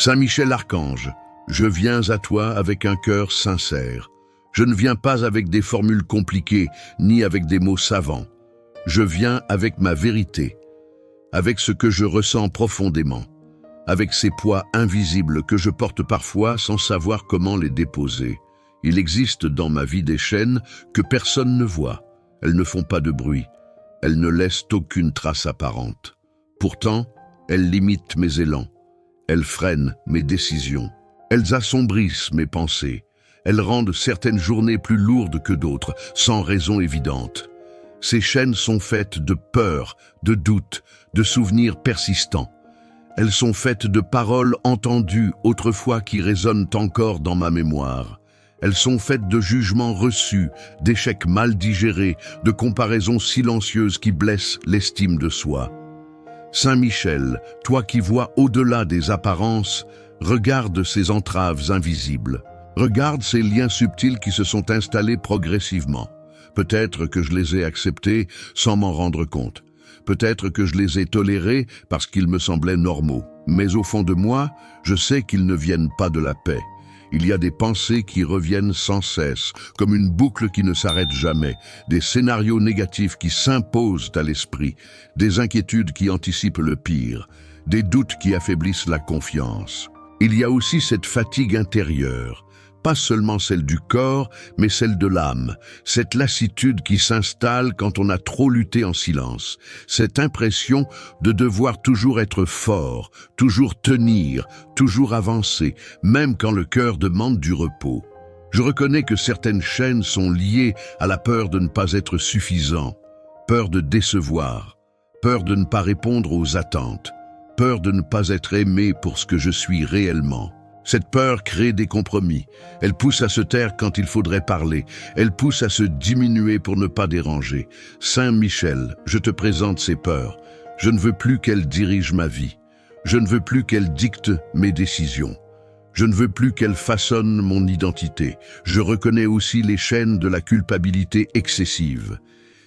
Saint Michel Archange, je viens à toi avec un cœur sincère. Je ne viens pas avec des formules compliquées, ni avec des mots savants. Je viens avec ma vérité, avec ce que je ressens profondément, avec ces poids invisibles que je porte parfois sans savoir comment les déposer. Il existe dans ma vie des chaînes que personne ne voit. Elles ne font pas de bruit. Elles ne laissent aucune trace apparente. Pourtant, elles limitent mes élans. Elles freinent mes décisions. Elles assombrissent mes pensées. Elles rendent certaines journées plus lourdes que d'autres, sans raison évidente. Ces chaînes sont faites de peur, de doute, de souvenirs persistants. Elles sont faites de paroles entendues autrefois qui résonnent encore dans ma mémoire. Elles sont faites de jugements reçus, d'échecs mal digérés, de comparaisons silencieuses qui blessent l'estime de soi. Saint Michel, toi qui vois au-delà des apparences, regarde ces entraves invisibles. Regarde ces liens subtils qui se sont installés progressivement. Peut-être que je les ai acceptés sans m'en rendre compte. Peut-être que je les ai tolérés parce qu'ils me semblaient normaux. Mais au fond de moi, je sais qu'ils ne viennent pas de la paix. Il y a des pensées qui reviennent sans cesse, comme une boucle qui ne s'arrête jamais, des scénarios négatifs qui s'imposent à l'esprit, des inquiétudes qui anticipent le pire, des doutes qui affaiblissent la confiance. Il y a aussi cette fatigue intérieure, pas seulement celle du corps, mais celle de l'âme, cette lassitude qui s'installe quand on a trop lutté en silence, cette impression de devoir toujours être fort, toujours tenir, toujours avancer, même quand le cœur demande du repos. Je reconnais que certaines chaînes sont liées à la peur de ne pas être suffisant, peur de décevoir, peur de ne pas répondre aux attentes, peur de ne pas être aimé pour ce que je suis réellement. Cette peur crée des compromis. Elle pousse à se taire quand il faudrait parler. Elle pousse à se diminuer pour ne pas déranger. Saint Michel, je te présente ces peurs. Je ne veux plus qu'elles dirigent ma vie. Je ne veux plus qu'elles dictent mes décisions. Je ne veux plus qu'elles façonnent mon identité. Je reconnais aussi les chaînes de la culpabilité excessive.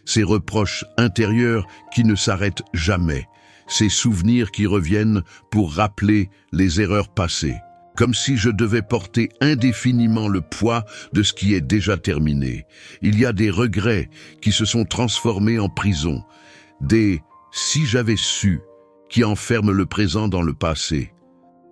Ces reproches intérieurs qui ne s'arrêtent jamais. Ces souvenirs qui reviennent pour rappeler les erreurs passées. Comme si je devais porter indéfiniment le poids de ce qui est déjà terminé. Il y a des regrets qui se sont transformés en prison, des « si j'avais su » qui enferment le présent dans le passé,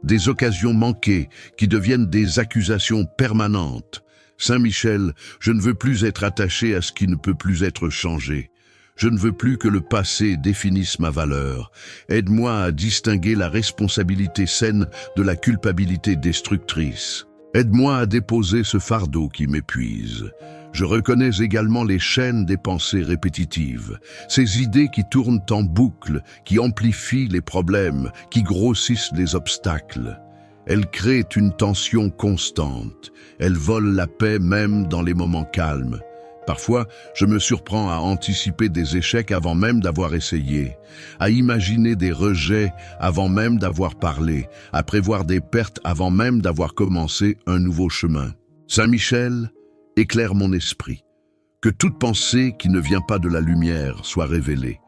des occasions manquées qui deviennent des accusations permanentes. Saint Michel, je ne veux plus être attaché à ce qui ne peut plus être changé. Je ne veux plus que le passé définisse ma valeur. Aide-moi à distinguer la responsabilité saine de la culpabilité destructrice. Aide-moi à déposer ce fardeau qui m'épuise. Je reconnais également les chaînes des pensées répétitives, ces idées qui tournent en boucle, qui amplifient les problèmes, qui grossissent les obstacles. Elles créent une tension constante. Elles volent la paix même dans les moments calmes. Parfois, je me surprends à anticiper des échecs avant même d'avoir essayé, à imaginer des rejets avant même d'avoir parlé, à prévoir des pertes avant même d'avoir commencé un nouveau chemin. Saint Michel, éclaire mon esprit. Que toute pensée qui ne vient pas de la lumière soit révélée.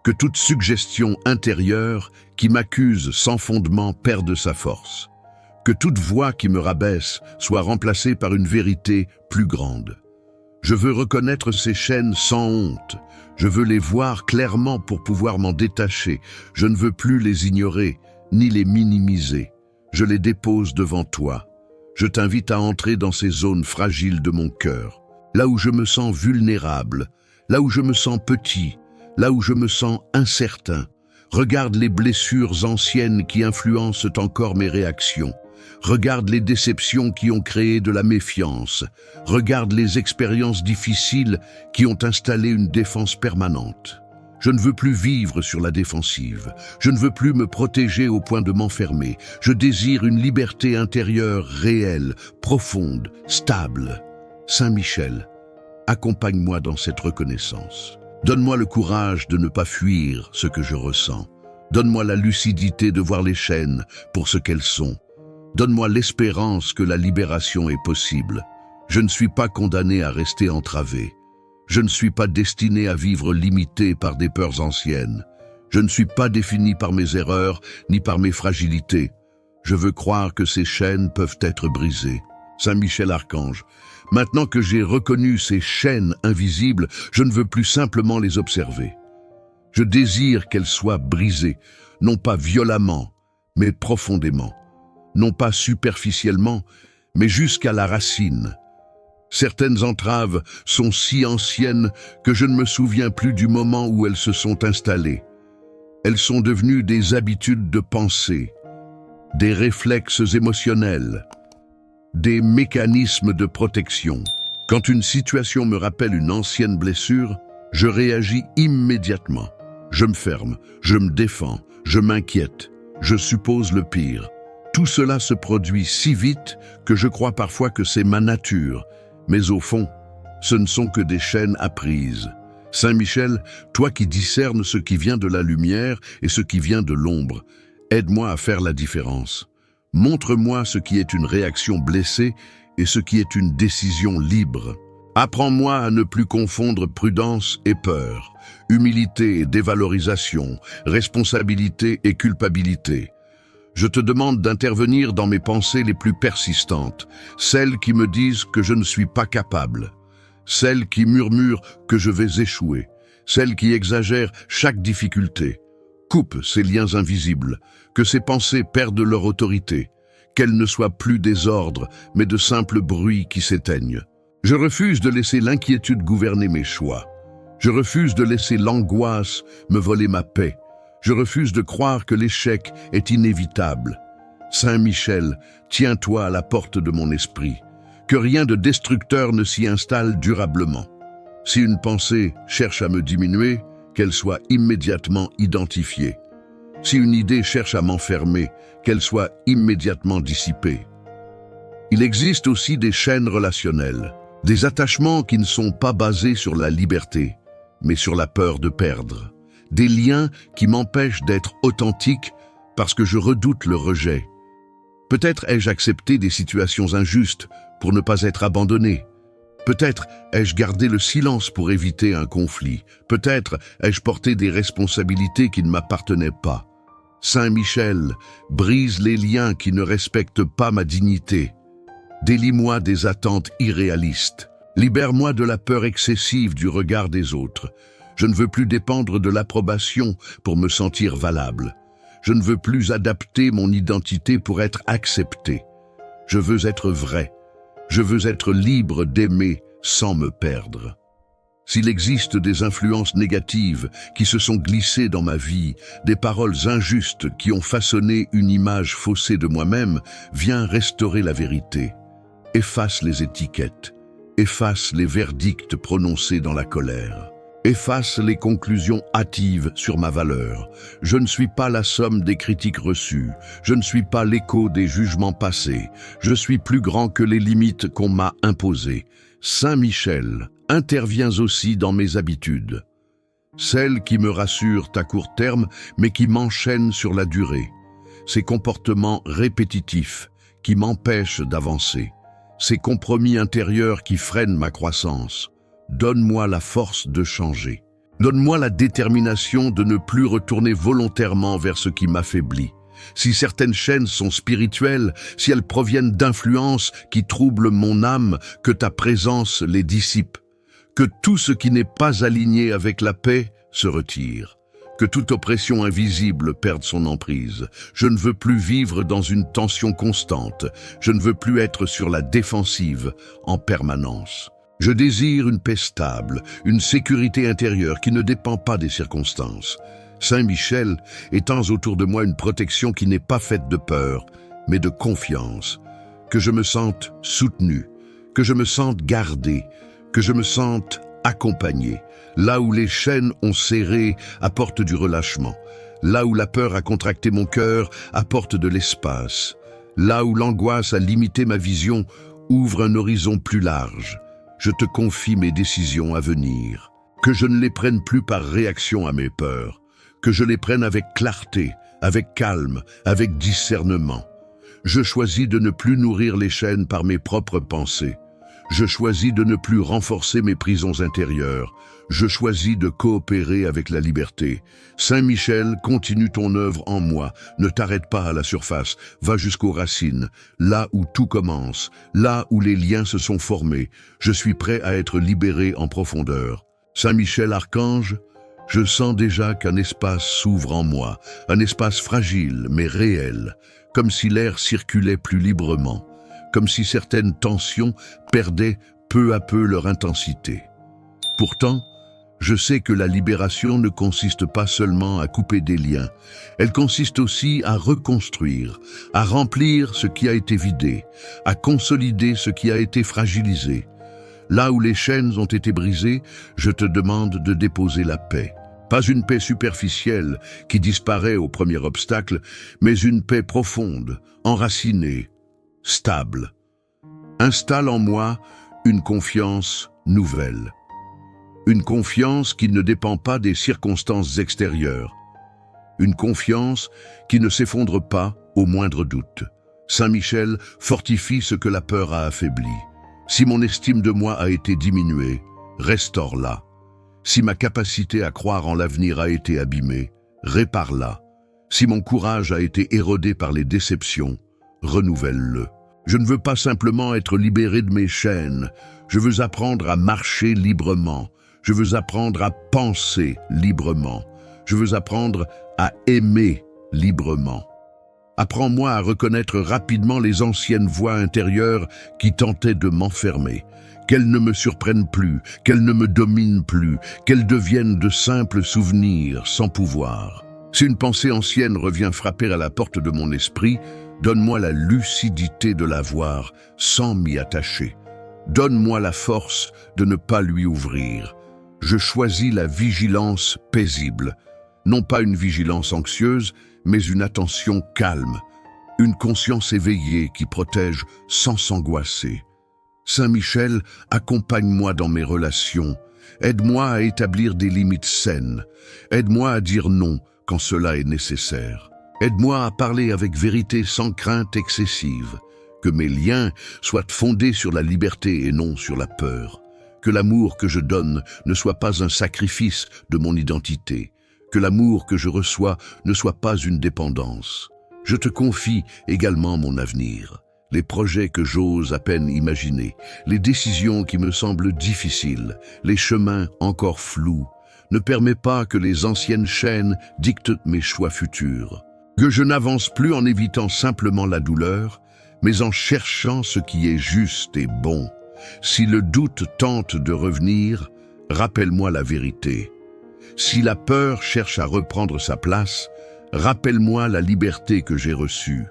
Que toute suggestion intérieure qui m'accuse sans fondement perde sa force. Que toute voix qui me rabaisse soit remplacée par une vérité plus grande. Je veux reconnaître ces chaînes sans honte. Je veux les voir clairement pour pouvoir m'en détacher. Je ne veux plus les ignorer, ni les minimiser. Je les dépose devant toi. Je t'invite à entrer dans ces zones fragiles de mon cœur, là où je me sens vulnérable, là où je me sens petit, là où je me sens incertain. Regarde les blessures anciennes qui influencent encore mes réactions. Regarde les déceptions qui ont créé de la méfiance. Regarde les expériences difficiles qui ont installé une défense permanente. Je ne veux plus vivre sur la défensive. Je ne veux plus me protéger au point de m'enfermer. Je désire une liberté intérieure réelle, profonde, stable. Saint Michel, accompagne-moi dans cette reconnaissance. Donne-moi le courage de ne pas fuir ce que je ressens. Donne-moi la lucidité de voir les chaînes pour ce qu'elles sont. Donne-moi l'espérance que la libération est possible. Je ne suis pas condamné à rester entravé. Je ne suis pas destiné à vivre limité par des peurs anciennes. Je ne suis pas défini par mes erreurs ni par mes fragilités. Je veux croire que ces chaînes peuvent être brisées. Saint Michel Archange, maintenant que j'ai reconnu ces chaînes invisibles, je ne veux plus simplement les observer. Je désire qu'elles soient brisées, non pas violemment, mais profondément. Non pas superficiellement, mais jusqu'à la racine. Certaines entraves sont si anciennes que je ne me souviens plus du moment où elles se sont installées. Elles sont devenues des habitudes de pensée, des réflexes émotionnels, des mécanismes de protection. Quand une situation me rappelle une ancienne blessure, je réagis immédiatement. Je me ferme, je me défends, je m'inquiète, je suppose le pire. Tout cela se produit si vite que je crois parfois que c'est ma nature, mais au fond, ce ne sont que des chaînes apprises. Saint Michel, toi qui discernes ce qui vient de la lumière et ce qui vient de l'ombre, aide-moi à faire la différence. Montre-moi ce qui est une réaction blessée et ce qui est une décision libre. Apprends-moi à ne plus confondre prudence et peur, humilité et dévalorisation, responsabilité et culpabilité. Je te demande d'intervenir dans mes pensées les plus persistantes, celles qui me disent que je ne suis pas capable, celles qui murmurent que je vais échouer, celles qui exagèrent chaque difficulté. Coupe ces liens invisibles, que ces pensées perdent leur autorité, qu'elles ne soient plus des ordres, mais de simples bruits qui s'éteignent. Je refuse de laisser l'inquiétude gouverner mes choix. Je refuse de laisser l'angoisse me voler ma paix. Je refuse de croire que l'échec est inévitable. Saint Michel, tiens-toi à la porte de mon esprit, que rien de destructeur ne s'y installe durablement. Si une pensée cherche à me diminuer, qu'elle soit immédiatement identifiée. Si une idée cherche à m'enfermer, qu'elle soit immédiatement dissipée. Il existe aussi des chaînes relationnelles, des attachements qui ne sont pas basés sur la liberté, mais sur la peur de perdre. Des liens qui m'empêchent d'être authentique parce que je redoute le rejet. Peut-être ai-je accepté des situations injustes pour ne pas être abandonné. Peut-être ai-je gardé le silence pour éviter un conflit. Peut-être ai-je porté des responsabilités qui ne m'appartenaient pas. Saint Michel, brise les liens qui ne respectent pas ma dignité. Délie-moi des attentes irréalistes. Libère-moi de la peur excessive du regard des autres. Je ne veux plus dépendre de l'approbation pour me sentir valable. Je ne veux plus adapter mon identité pour être accepté. Je veux être vrai. Je veux être libre d'aimer sans me perdre. S'il existe des influences négatives qui se sont glissées dans ma vie, des paroles injustes qui ont façonné une image faussée de moi-même, viens restaurer la vérité. Efface les étiquettes. Efface les verdicts prononcés dans la colère. Efface les conclusions hâtives sur ma valeur. Je ne suis pas la somme des critiques reçues. Je ne suis pas l'écho des jugements passés. Je suis plus grand que les limites qu'on m'a imposées. Saint Michel, interviens aussi dans mes habitudes. Celles qui me rassurent à court terme, mais qui m'enchaînent sur la durée. Ces comportements répétitifs qui m'empêchent d'avancer. Ces compromis intérieurs qui freinent ma croissance. Donne-moi la force de changer. Donne-moi la détermination de ne plus retourner volontairement vers ce qui m'affaiblit. Si certaines chaînes sont spirituelles, si elles proviennent d'influences qui troublent mon âme, que ta présence les dissipe. Que tout ce qui n'est pas aligné avec la paix se retire. Que toute oppression invisible perde son emprise. Je ne veux plus vivre dans une tension constante. Je ne veux plus être sur la défensive en permanence. Je désire une paix stable, une sécurité intérieure qui ne dépend pas des circonstances. Saint Michel, étends autour de moi une protection qui n'est pas faite de peur, mais de confiance. Que je me sente soutenu, que je me sente gardé, que je me sente accompagné. Là où les chaînes ont serré, apporte du relâchement. Là où la peur a contracté mon cœur, apporte de l'espace. Là où l'angoisse a limité ma vision, ouvre un horizon plus large. Je te confie mes décisions à venir. Que je ne les prenne plus par réaction à mes peurs. Que je les prenne avec clarté, avec calme, avec discernement. Je choisis de ne plus nourrir les chaînes par mes propres pensées. Je choisis de ne plus renforcer mes prisons intérieures. Je choisis de coopérer avec la liberté. Saint Michel, continue ton œuvre en moi. Ne t'arrête pas à la surface. Va jusqu'aux racines, là où tout commence, là où les liens se sont formés. Je suis prêt à être libéré en profondeur. Saint Michel Archange, je sens déjà qu'un espace s'ouvre en moi, un espace fragile mais réel, comme si l'air circulait plus librement, comme si certaines tensions perdaient peu à peu leur intensité. Pourtant, je sais que la libération ne consiste pas seulement à couper des liens, elle consiste aussi à reconstruire, à remplir ce qui a été vidé, à consolider ce qui a été fragilisé. Là où les chaînes ont été brisées, je te demande de déposer la paix. Pas une paix superficielle qui disparaît au premier obstacle, mais une paix profonde, enracinée, stable. Installe en moi une confiance nouvelle. Une confiance qui ne dépend pas des circonstances extérieures. Une confiance qui ne s'effondre pas au moindre doute. Saint Michel fortifie ce que la peur a affaibli. Si mon estime de moi a été diminuée, restaure-la. Si ma capacité à croire en l'avenir a été abîmée, répare-la. Si mon courage a été érodé par les déceptions, renouvelle-le. Je ne veux pas simplement être libéré de mes chaînes, je veux apprendre à marcher librement. Je veux apprendre à penser librement. Je veux apprendre à aimer librement. Apprends-moi à reconnaître rapidement les anciennes voix intérieures qui tentaient de m'enfermer. Qu'elles ne me surprennent plus, qu'elles ne me dominent plus, qu'elles deviennent de simples souvenirs sans pouvoir. Si une pensée ancienne revient frapper à la porte de mon esprit, donne-moi la lucidité de la voir sans m'y attacher. Donne-moi la force de ne pas lui ouvrir. Je choisis la vigilance paisible, non pas une vigilance anxieuse, mais une attention calme, une conscience éveillée qui protège sans s'angoisser. Saint Michel, accompagne-moi dans mes relations, aide-moi à établir des limites saines, aide-moi à dire non quand cela est nécessaire, aide-moi à parler avec vérité sans crainte excessive, que mes liens soient fondés sur la liberté et non sur la peur. Que l'amour que je donne ne soit pas un sacrifice de mon identité, que l'amour que je reçois ne soit pas une dépendance. Je te confie également mon avenir, les projets que j'ose à peine imaginer, les décisions qui me semblent difficiles, les chemins encore flous. Ne permets pas que les anciennes chaînes dictent mes choix futurs. Que je n'avance plus en évitant simplement la douleur, mais en cherchant ce qui est juste et bon. Si le doute tente de revenir, rappelle-moi la vérité. Si la peur cherche à reprendre sa place, rappelle-moi la liberté que j'ai reçue.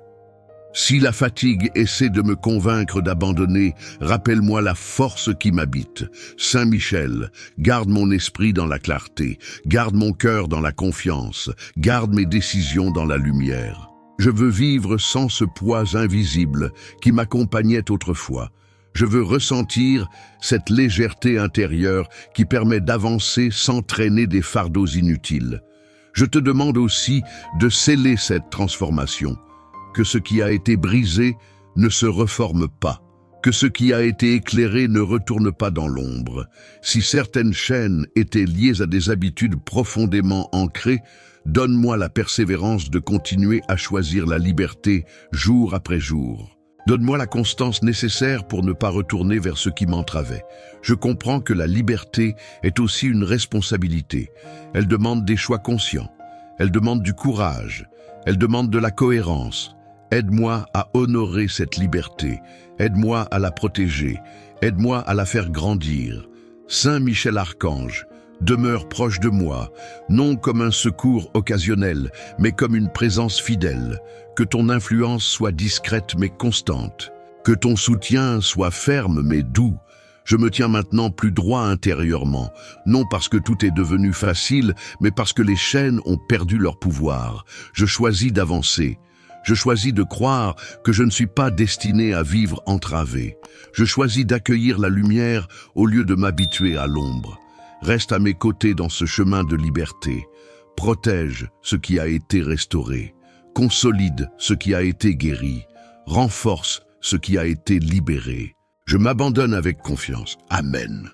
Si la fatigue essaie de me convaincre d'abandonner, rappelle-moi la force qui m'habite. Saint Michel, garde mon esprit dans la clarté, garde mon cœur dans la confiance, garde mes décisions dans la lumière. Je veux vivre sans ce poids invisible qui m'accompagnait autrefois. Je veux ressentir cette légèreté intérieure qui permet d'avancer sans traîner des fardeaux inutiles. Je te demande aussi de sceller cette transformation, que ce qui a été brisé ne se reforme pas, que ce qui a été éclairé ne retourne pas dans l'ombre. Si certaines chaînes étaient liées à des habitudes profondément ancrées, donne-moi la persévérance de continuer à choisir la liberté jour après jour. Donne-moi la constance nécessaire pour ne pas retourner vers ce qui m'entravait. Je comprends que la liberté est aussi une responsabilité. Elle demande des choix conscients. Elle demande du courage. Elle demande de la cohérence. Aide-moi à honorer cette liberté. Aide-moi à la protéger. Aide-moi à la faire grandir. Saint Michel Archange, demeure proche de moi, non comme un secours occasionnel, mais comme une présence fidèle. Que ton influence soit discrète mais constante. Que ton soutien soit ferme mais doux. Je me tiens maintenant plus droit intérieurement, non parce que tout est devenu facile, mais parce que les chaînes ont perdu leur pouvoir. Je choisis d'avancer. Je choisis de croire que je ne suis pas destiné à vivre entravé. Je choisis d'accueillir la lumière au lieu de m'habituer à l'ombre. Reste à mes côtés dans ce chemin de liberté. Protège ce qui a été restauré. Consolide ce qui a été guéri. Renforce ce qui a été libéré. Je m'abandonne avec confiance. Amen.